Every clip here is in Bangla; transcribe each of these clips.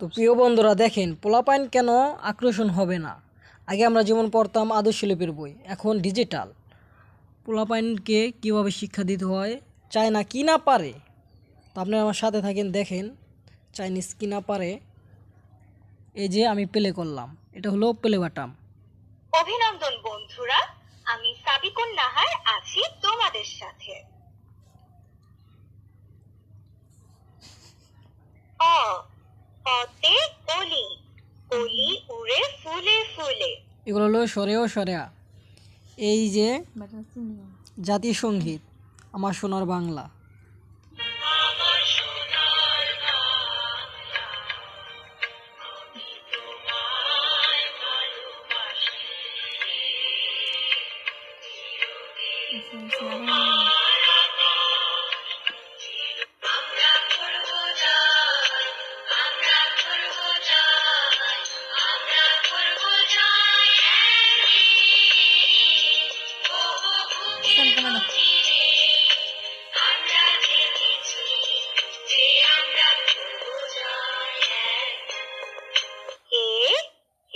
তো প্রিয় বন্ধুরা দেখেন পোলাপাইন কেন আকর্ষণ হবে না। আগে আমরা যেমন পড়তাম আদর্শ লিপির বই, এখন ডিজিটাল। পোলাপাইনকে কীভাবে শিক্ষা দিতে হয়, চায়না কি না পারে। তো আপনি আমার সাথে থাকেন, দেখেন চাইনিজ কি না পারে। এই যে আমি প্লে করলাম, এটা হলো প্লে বাটাম। অভিনন্দন বন্ধুরা, আমি সাবিকুন নাহার আছি তোমাদের সাথে। অ অতে অলি, অলি উড়ে ফুলে ফুলে। এগুলো হলো সরে ও সরেয়া। এই যে জাতীয় সঙ্গীত আমার সোনার বাংলা।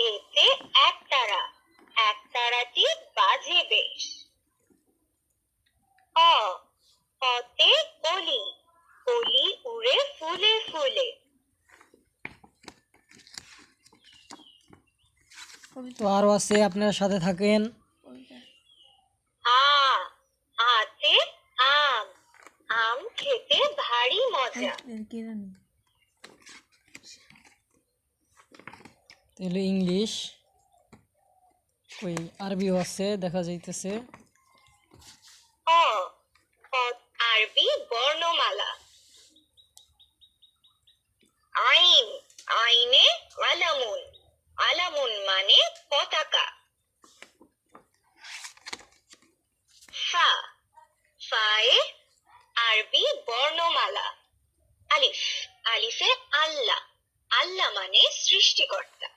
এতে একতারা, একতারাটি বাজে বেশ। অ অতে অলি, অলি উড়ে ফুলে ফুলে। তো আরও আছে, আপনার সাথে থাকেন। আ আতে আম, আম খেতে ভারী মজা। তাহলে ইংলিশ, ওই আরবিও আছে দেখা যাইতেছে। অ আরবি বর্ণমালা। আইন, আইনে আলামুন, আলামুন মানে পতাকা। ফা, ফায়ে আরবি বর্ণমালা। আলিফ, আলিফে আল্লাহ, আল্লাহ মানে সৃষ্টিকর্তা।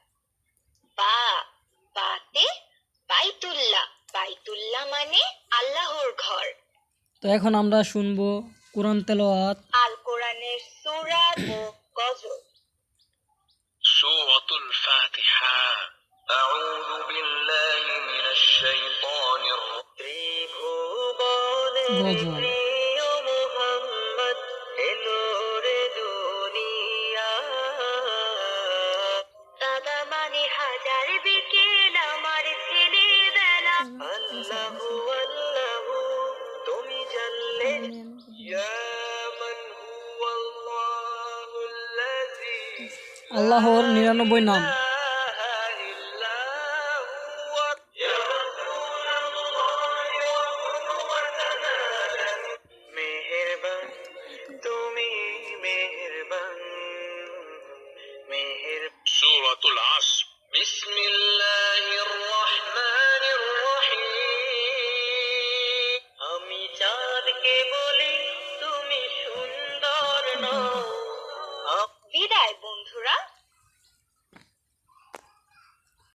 বা, বাতে বাইতুল্লাহ, বাইতুল্লাহ মানে আল্লাহর ঘর। তো এখন আমরা শুনবো কোরআন তেলাওয়াত। আল কোরআনের সূরা ও গজল। সূরাতুল ফাতিহা। আউযু বিল্লাহি মিনাশ শাইতানির রাজিম। গজল। মুহাম্মদ এলো রে দুনিয়া, দাদা মানে হাজার বিকেল আমার ছেলেবেলা। আল্লাহু আল্লাহু তুমি জানলে, ইয়া মান হুয়াল্লাহুল্লাযী আল্লাহর 99 নাম। মেহেরবান তুমি মেহেরবান, সূরাতুল আসর। বিসমিল্লাহির